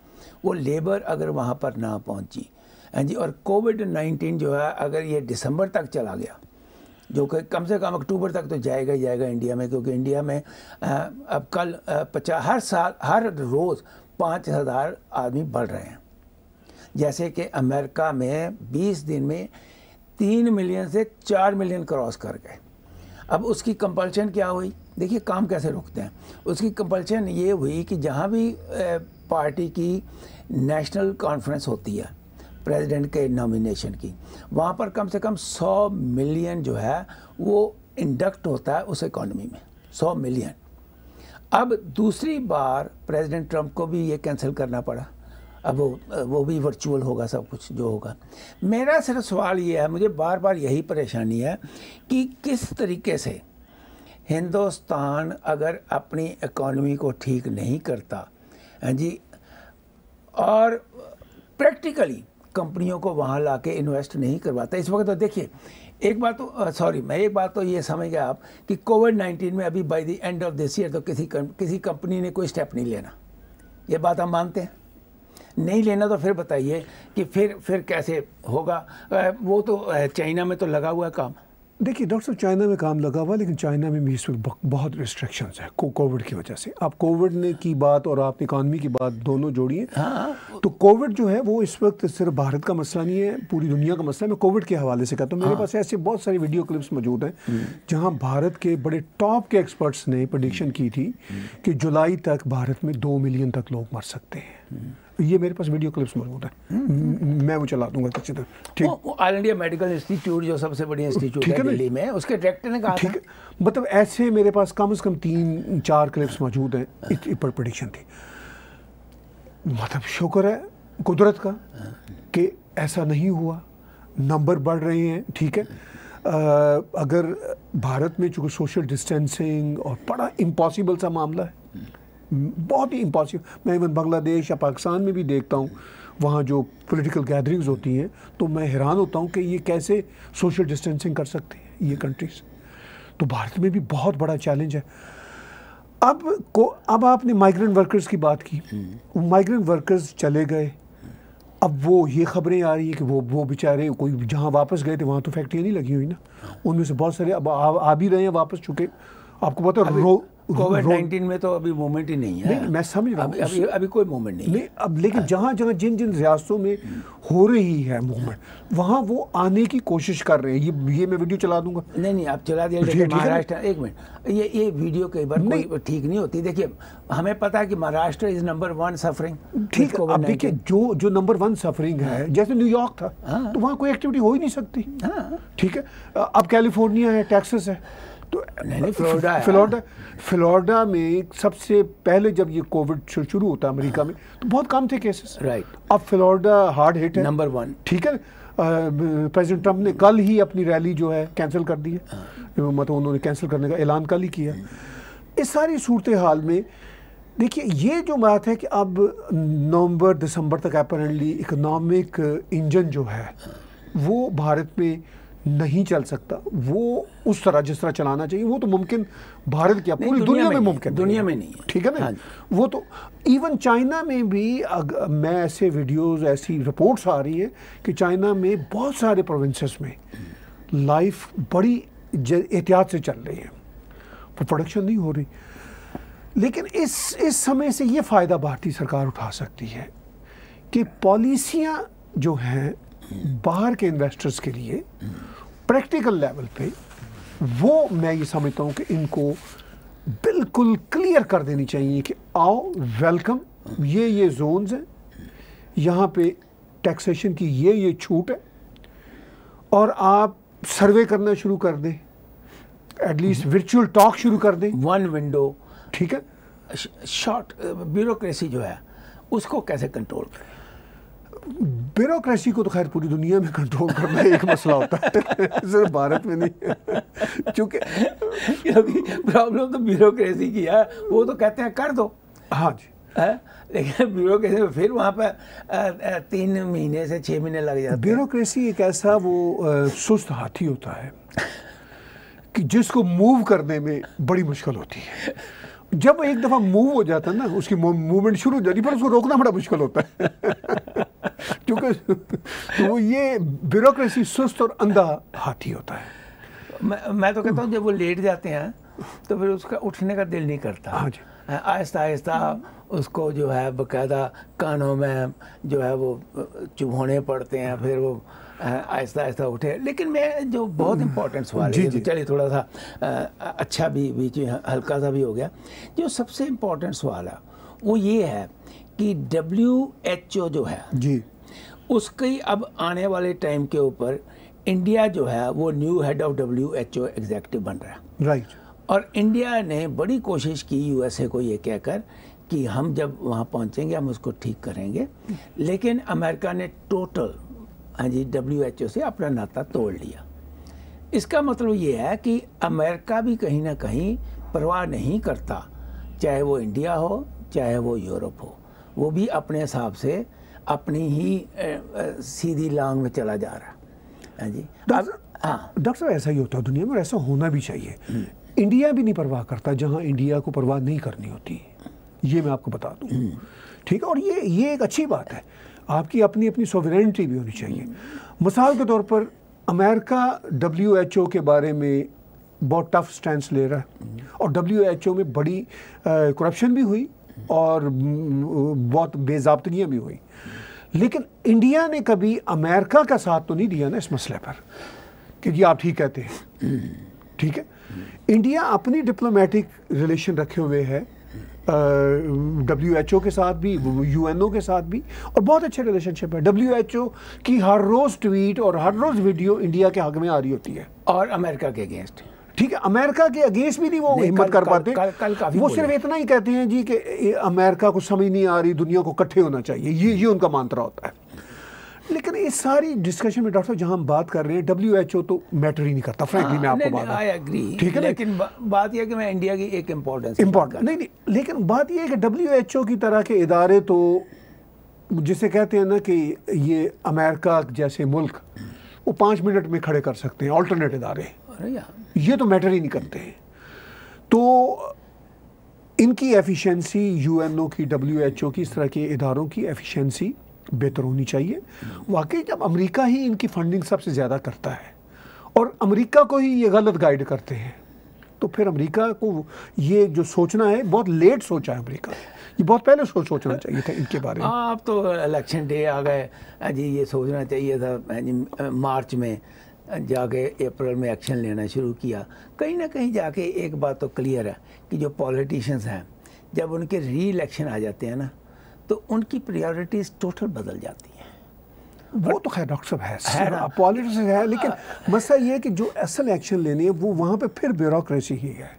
वो लेबर अगर वहाँ पर ना पहुँची, हाँ जी, और कोविड-19 जो है अगर ये दिसंबर तक चला गया, जो कि कम से कम अक्टूबर तक तो जाएगा ही जाएगा इंडिया में, क्योंकि इंडिया में अब कल हर रोज़ 5,000 आदमी बढ़ रहे हैं। जैसे कि अमेरिका में 20 दिन में 3 मिलियन से 4 मिलियन क्रॉस कर गए। अब उसकी कंपल्शन क्या हुई, देखिए काम कैसे रोकते हैं। उसकी कंपल्शन ये हुई कि जहाँ भी पार्टी की नेशनल कॉन्फ्रेंस होती है प्रेसिडेंट के नॉमिनेशन की, वहाँ पर कम से कम 100 मिलियन जो है वो इंडक्ट होता है उस इकॉनमी में, 100 मिलियन। अब दूसरी बार प्रेसिडेंट ट्रंप को भी ये कैंसिल करना पड़ा। अब वो भी वर्चुअल होगा सब कुछ जो होगा। मेरा सिर्फ सवाल ये है, मुझे बार बार यही परेशानी है कि किस तरीके से हिंदुस्तान अगर अपनी इकॉनमी को ठीक नहीं करता हैं जी, और प्रैक्टिकली कंपनियों को वहाँ लाके इन्वेस्ट नहीं करवाता। इस वक्त तो देखिए एक बात तो मैं एक बात तो ये समझ गया आप कि कोविड-19 में अभी by the end of this year तो किसी कंपनी ने कोई स्टेप नहीं लेना, ये बात हम मानते हैं। नहीं लेना तो फिर बताइए कि फिर कैसे होगा। वो तो चाइना में तो लगा हुआ है काम। देखिए डॉक्टर साहब, चाइना में काम लगा हुआ, लेकिन चाइना में भी इस वक्त बहुत रिस्ट्रिक्शंस है कोविड की वजह से। आप कोविड ने की बात और आप इकॉनमी की बात दोनों जोड़िए। हाँ। तो कोविड जो है वो इस वक्त सिर्फ भारत का मसला नहीं है, पूरी दुनिया का मसला है। मैं कोविड के हवाले से कहता हूँ, मेरे पास ऐसे बहुत सारे वीडियो क्लिप्स मौजूद हैं जहाँ भारत के बड़े टॉप के एक्सपर्ट्स ने प्रेडिक्शन की थी कि जुलाई तक भारत में 2 मिलियन तक लोग मर सकते हैं। ये मेरे पास वीडियो क्लिप्स मौजूद हैं, मैं वो चला दूंगा किसी तरह। ठीक, ऑल इंडिया मेडिकल इंस्टीट्यूट जो सबसे बड़ी इंस्टीट्यूट है दिल्ली में, उसके डायरेक्टर ने कहा ठीक है। मतलब ऐसे मेरे पास कम से कम 3-4 क्लिप्स मौजूद हैं, इतनी पर प्रेडिक्शन थी। मतलब शुक्र है कुदरत का कि ऐसा नहीं हुआ, नंबर बढ़ रहे हैं। ठीक है, अगर भारत में चूँकि सोशल डिस्टेंसिंग और बड़ा इम्पॉसिबल सा मामला है, बहुत ही इम्पॉसिबल। मैं इवन बांग्लादेश या पाकिस्तान में भी देखता हूँ, वहाँ जो पॉलिटिकल गैदरिंग्स होती हैं, तो मैं हैरान होता हूँ कि ये कैसे सोशल डिस्टेंसिंग कर सकते हैं ये कंट्रीज। तो भारत में भी बहुत बड़ा चैलेंज है। अब आपने माइग्रेंट वर्कर्स की बात की, माइग्रेंट वर्कर्स चले गए। अब वो ये खबरें आ रही है कि वो बेचारे कोई जहाँ वापस गए थे वहाँ तो फैक्ट्रियाँ नहीं लगी हुई ना, उनमें से बहुत सारे अब आ भी रहे हैं वापस। चुके आपको पता है कोविड-19 में तो अभी मूवमेंट ही नहीं है। नहीं, मैं समझ रहा हूँ अभी कोई मूवमेंट नहीं है। अब लेकिन जहाँ जिन रियासतों में हो रही है मूवमेंट, वहाँ वो आने की कोशिश कर रहे हैं। ये मैं वीडियो चला दूंगा। नहीं आप चला दिया, लेकिन महाराष्ट्र, एक मिनट, ये वीडियो कई बार कोई ठीक नहीं होती। देखिए हमें पता है कि महाराष्ट्र इज नंबर 1 सफरिंग। ठीक है, अब देखिए जो नंबर 1 सफरिंग है, जैसे न्यूयॉर्क था, तो वहाँ कोई एक्टिविटी हो ही नहीं सकती। ठीक है, अब कैलिफोर्निया है, टेक्सास है, तो नहीं फ्लोरिडा में सबसे पहले जब ये कोविड शुरू होता है अमेरिका में, तो बहुत कम थे केसेस। राइट, अब फ्लोरिडा हार्ड हिट है, नंबर 1। ठीक है, प्रेसिडेंट ट्रंप ने कल ही अपनी रैली जो है कैंसिल कर दी है, मतलब उन्होंने कैंसिल करने का ऐलान कल ही किया। इस सारी सूरत हाल में देखिए ये जो बात है कि अब नवंबर दिसंबर तक अपेरेंटली इकोनॉमिक इंजन जो है वो भारत में नहीं चल सकता, वो उस तरह जिस तरह चलाना चाहिए। वो तो मुमकिन भारत क्या पूरी दुनिया में मुमकिन, दुनिया में नहीं है। ठीक है ना। हाँ, वो तो इवन चाइना में भी मैं ऐसे वीडियोस, ऐसी रिपोर्ट्स आ रही है कि चाइना में बहुत सारे प्रोविंसेस में लाइफ बड़ी एहतियात से चल रही है, वो प्रोडक्शन नहीं हो रही। लेकिन इस समय से ये फ़ायदा भारतीय सरकार उठा सकती है कि पॉलिसियाँ जो हैं बाहर के इन्वेस्टर्स के लिए प्रैक्टिकल लेवल पे, वो मैं ये समझता हूँ कि इनको बिल्कुल क्लियर कर देनी चाहिए कि आओ, वेलकम, ये जोन्स हैं, यहाँ पे टैक्सेशन की ये छूट है, और आप सर्वे करना शुरू कर दें, एटलीस्ट वर्चुअल टॉक शुरू कर दें, 1 विंडो। ठीक है, शॉर्ट ब्यूरोक्रेसी जो है उसको कैसे कंट्रोल करें? ब्यूरोक्रेसी को तो खैर पूरी दुनिया में कंट्रोल करना एक मसला होता है, सिर्फ भारत में नहीं। क्योंकि प्रॉब्लम तो ब्यूरोक्रेसी की है, वो तो कहते हैं कर दो। हाँ जी है, लेकिन ब्यूरोक्रेसी में फिर वहाँ पर 3 महीने से 6 महीने लग जाते हैं। ब्यूरोक्रेसी एक ऐसा वो सुस्त हाथी होता है कि जिसको मूव करने में बड़ी मुश्किल होती है। जब एक दफ़ा मूव हो जाता है ना, उसकी मूवमेंट शुरू हो जाती है, पर उसको रोकना बड़ा मुश्किल होता है। क्योंकि तो ये ब्यूरोक्रेसी सुस्त और अंधा हाथी होता है। मैं तो कहता हूँ जब वो लेट जाते हैं तो फिर उसका उठने का दिल नहीं करता। हाँ जी। आहिस्ता आहिस्ता उसको जो है बाकायदा कानों में जो है वो चुभोने पड़ते हैं, फिर वो आहिस्ता आहिस्ता उठे। लेकिन मैं जो बहुत इम्पोर्टेंट सवाल है, चलिए थोड़ा सा अच्छा भी बीच में हल्का सा भी हो गया, जो सबसे इम्पोर्टेंट सवाल है वो ये है कि WHO जो है जी, उसकी अब आने वाले टाइम के ऊपर इंडिया जो है वो new head of WHO executive बन रहा है। राइट। और इंडिया ने बड़ी कोशिश की USA को ये कहकर कि हम जब वहाँ पहुँचेंगे हम उसको ठीक करेंगे, लेकिन अमेरिका ने टोटल हाँ जी WHO से अपना नाता तोड़ लिया। इसका मतलब ये है कि अमेरिका भी कहीं ना कहीं परवाह नहीं करता, चाहे वो इंडिया हो चाहे वो यूरोप हो, वो भी अपने हिसाब से अपनी ही सीधी लांग में चला जा रहा है। हाँ जी। डॉक्टर साहब ऐसा ही होता है दुनिया में, ऐसा होना भी चाहिए। इंडिया भी नहीं परवाह करता जहां इंडिया को परवाह नहीं करनी होती, ये मैं आपको बता दूं। ठीक है, और ये एक अच्छी बात है, आपकी अपनी अपनी सॉवरेनिटी भी होनी चाहिए। मिसाल के तौर पर अमेरिका WHO के बारे में बहुत टफ स्टैंड ले रहा है, और WHO में बड़ी करप्शन भी हुई और बहुत बेज़ाब्तगियाँ भी हुई, लेकिन इंडिया ने कभी अमेरिका का साथ तो नहीं दिया ना इस मसले पर कि जी आप ठीक कहते हैं। ठीक है, इंडिया अपनी डिप्लोमेटिक रिलेशन रखे हुए है WHO के साथ भी, UNO के साथ भी, और बहुत अच्छे रिलेशनशिप है। WHO की हर रोज़ ट्वीट और हर रोज़ वीडियो इंडिया के हक में आ रही होती है, और अमेरिका के अगेंस्ट। ठीक है, अमेरिका के अगेंस्ट भी नहीं वो हिम्मत कर पाते। कल वो सिर्फ इतना ही कहते हैं जी कि अमेरिका को समझ नहीं आ रही, दुनिया को इकट्ठे होना चाहिए, ये उनका मंत्र होता है। लेकिन इस सारी डिस्कशन में डॉक्टर साहब जहां हम बात कर रहे हैं, WHO तो मैटर ही नहीं करता, फ्रैंकली मैं आपको बात आई एग्री। ठीक है, लेकिन बात यह कि मैं इंडिया की एक इम्पोर्टेंट नहीं, लेकिन बात यह है कि WHO की तरह के इदारे तो जिसे कहते हैं ना कि ये अमेरिका जैसे मुल्क वो 5 मिनट में खड़े कर सकते हैं, ऑल्टरनेट इदारे, ये तो मैटर ही नहीं करते हैं। तो इनकी एफिशिएंसी, UNO की, WHO की, इस तरह के इदारों की एफिशिएंसी बेहतर होनी चाहिए। वाकई जब अमेरिका ही इनकी फंडिंग सबसे ज़्यादा करता है और अमेरिका को ही ये गलत गाइड करते हैं, तो फिर अमेरिका को ये जो सोचना है बहुत लेट सोचा है अमेरिका, ये बहुत पहले सोचना चाहिए था इनके बारे में। अब तो इलेक्शन डे आ गए जी, ये सोचना चाहिए था जी, मार्च में जाके अप्रैल में एक्शन लेना शुरू किया। कहीं ना कहीं जाके एक बात तो क्लियर है कि जो पॉलिटिशियंस हैं जब उनके री इलेक्शन आ जाते हैं ना तो उनकी प्रायोरिटीज़ टोटल बदल जाती हैं। वो तो खैर डॉक्टर साहब है पॉलिटिक्स है, लेकिन मसला ये है कि जो असल एक्शन लेने हैं वो वहाँ पे फिर ब्यूरोक्रेसी ही है।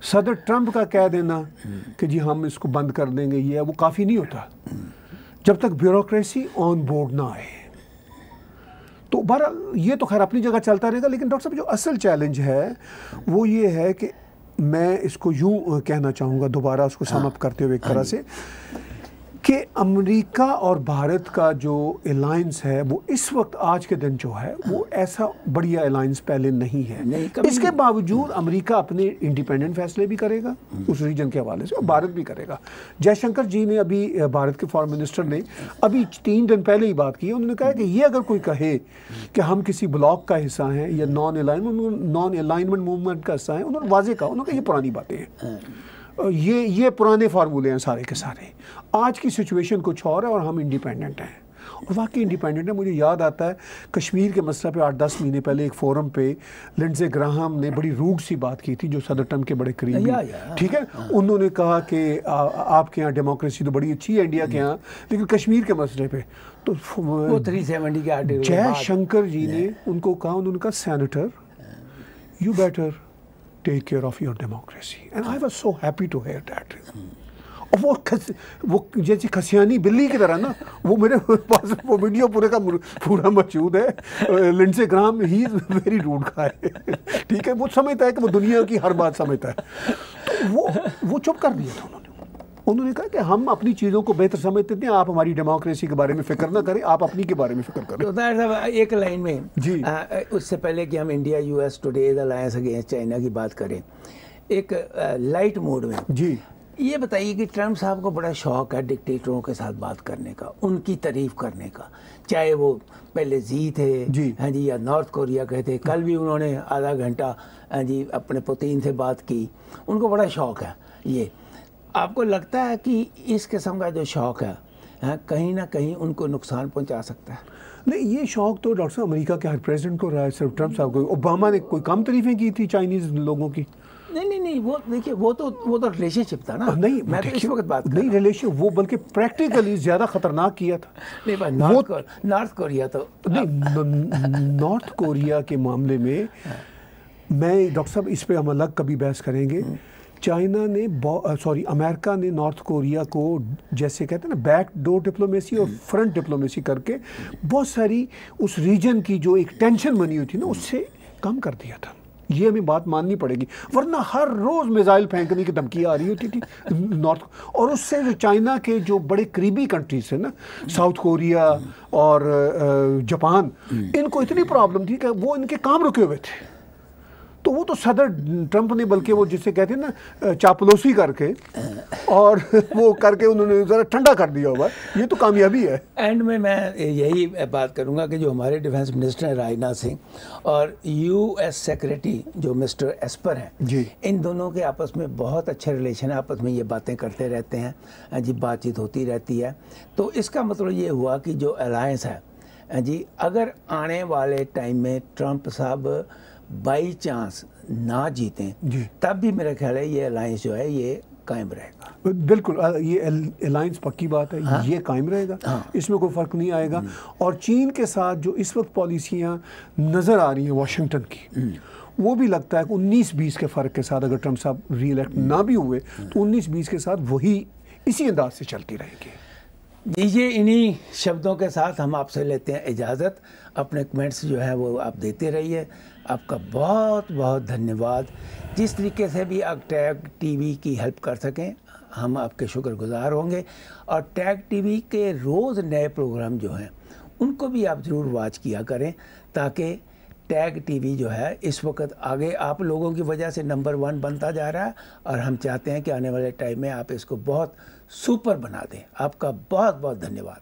सदर ट्रंप का कह देना कि जी हम इसको बंद कर देंगे, ये वो काफ़ी नहीं होता जब तक ब्यूरोक्रेसी ऑन बोर्ड ना आए। तो बहरहाल ये तो खैर अपनी जगह चलता रहेगा, लेकिन डॉक्टर साहब जो असल चैलेंज है वो ये है कि मैं इसको यूँ कहना चाहूँगा, दोबारा उसको सम अप करते हुए एक तरह से, कि अमेरिका और भारत का जो अलायंस है वो इस वक्त आज के दिन जो है वो ऐसा बढ़िया अलायंस पहले नहीं है। इसके बावजूद अमेरिका अपने इंडिपेंडेंट फैसले भी करेगा उस रीजन के हवाले से, और भारत भी करेगा। जयशंकर जी ने अभी, भारत के फॉरेन मिनिस्टर ने अभी 3 दिन पहले ही बात की है। उन्होंने कहा कि ये अगर कोई कहे कि हम किसी ब्लॉक का हिस्सा हैं या नॉन अलाइनमेंट मूवमेंट का हिस्सा हैं, उन्होंने वाजे कहा, उन्होंने कहा ये पुरानी बातें हैं, ये पुराने फार्मूले हैं सारे के सारे। आज की सिचुएशन कुछ और है और हम इंडिपेंडेंट हैं, और वाकई इंडिपेंडेंट है। मुझे याद आता है कश्मीर के मसले पे 8-10 महीने पहले एक फोरम पे लिंडसे ग्राहम ने बड़ी रूड सी बात की थी, जो सदर ट्रंप के बड़े करीबी, ठीक है। उन्होंने कहा कि आपके यहाँ डेमोक्रेसी तो बड़ी अच्छी है इंडिया के यहाँ, लेकिन कश्मीर के मसले पे तो वो 370 के आर्टिकल जयशंकर जी ने उनको कहा, उन्होंने कहा senator you better take care of your democracy, and I was so happy to hear that. और वो जैसे खसियानी बिल्ली की तरह ना, वो मेरे पास वो वीडियो पूरा मौजूद है। Lindsey Graham he is very rude का है, ठीक है। वो समझता है कि वो दुनिया की हर बात समझता है, तो वो चुप कर दिया था उन्होंने कहा कि हम अपनी चीज़ों को बेहतर समझते थे, आप हमारी डेमोक्रेसी के बारे में फिक्र ना करें, आप अपनी के बारे में फिक्र करें। तो साहब एक लाइन में जी, उससे पहले कि हम India US today alliance against China की बात करें, एक लाइट मोड में जी, ये बताइए कि ट्रम्प साहब को बड़ा शौक है डिक्टेटरों के साथ बात करने का, उनकी तारीफ करने का, चाहे वो पहले जी थे हाँ जी या नॉर्थ कोरिया के थे। कल भी उन्होंने आधा घंटा हाँ जी अपने पुतिन से बात की। उनको बड़ा शौक है ये। आपको लगता है कि इस किस्म का जो शौक है कहीं ना कहीं उनको नुकसान पहुंचा सकता है? नहीं, ये शौक तो डॉक्टर साहब अमेरिका के हर प्रेसिडेंट को रहा है, सिर्फ ट्रम्प साहब को। ओबामा ने कोई कम तारीफें की थी चाइनीज़ लोगों की? नहीं, वो देखिए वो तो रिलेशनशिप था ना। नहीं, मैं तो इस वक्त बात कर नहीं रिलेशन, वो बल्कि प्रैक्टिकली ज़्यादा खतरनाक किया था। नहीं भाई, नॉर्थ कोरिया तो नहीं, नॉर्थ कोरिया के मामले में मैं डॉक्टर साहब इस पे हम अलग कभी बहस करेंगे। चाइना ने अमेरिका ने नॉर्थ कोरिया को जैसे कहते हैं ना बैक डोर डिप्लोमेसी और फ्रंट डिप्लोमेसी करके बहुत सारी उस रीजन की जो एक टेंशन बनी हुई थी ना उससे कम कर दिया था। ये हमें बात माननी पड़ेगी, वरना हर रोज़ मिसाइल फेंकने की धमकी आ रही होती थी नॉर्थ। और उससे जो चाइना के जो बड़े करीबी कंट्रीज है ना, साउथ कोरिया और जापान, इनको इतनी प्रॉब्लम थी कि वो इनके काम रुके हुए थे। तो वो तो सदर ट्रंप ने बल्कि वो जिसे कहते हैं ना चापलूसी करके और वो करके उन्होंने ज़रा ठंडा कर दिया हुआ। ये तो कामयाबी है। एंड में मैं यही बात करूंगा कि जो हमारे डिफेंस मिनिस्टर हैं राजनाथ सिंह और यूएस सेक्रेटरी जो मिस्टर एस्पर हैं जी, इन दोनों के आपस में बहुत अच्छे रिलेशन है। आपस में ये बातें करते रहते हैं जी, बातचीत होती रहती है। तो इसका मतलब ये हुआ कि जो अलायंस है जी, अगर आने वाले टाइम में ट्रंप साहब बाई चांस ना जीतें तब भी मेरा ख्याल है ये अलायंस जो है ये कायम रहेगा। बिल्कुल, ये अलायंस पक्की बात है। हाँ? ये कायम रहेगा। हाँ? इसमें कोई फ़र्क नहीं आएगा। और चीन के साथ जो इस वक्त पॉलिसियाँ नज़र आ रही हैं वाशिंगटन की, वो भी लगता है कि 19-20 के फ़र्क के साथ अगर ट्रंप साहब री इलेक्ट ना भी हुए तो 19-20 के साथ वही इसी अंदाज से चलती रहेगी। दीजिए, इन्हीं शब्दों के साथ हम आपसे लेते हैं इजाज़त। अपने कमेंट्स जो है वो आप देते रहिए। आपका बहुत बहुत धन्यवाद। जिस तरीके से भी आप टैग टीवी की हेल्प कर सकें हम आपके शुक्रगुजार होंगे। और टैग टीवी के रोज़ नए प्रोग्राम जो हैं उनको भी आप ज़रूर वॉच किया करें, ताकि टैग टीवी जो है इस वक्त आगे आप लोगों की वजह से नंबर 1 बनता जा रहा है। और हम चाहते हैं कि आने वाले टाइम में आप इसको बहुत सुपर बना दें। आपका बहुत बहुत धन्यवाद।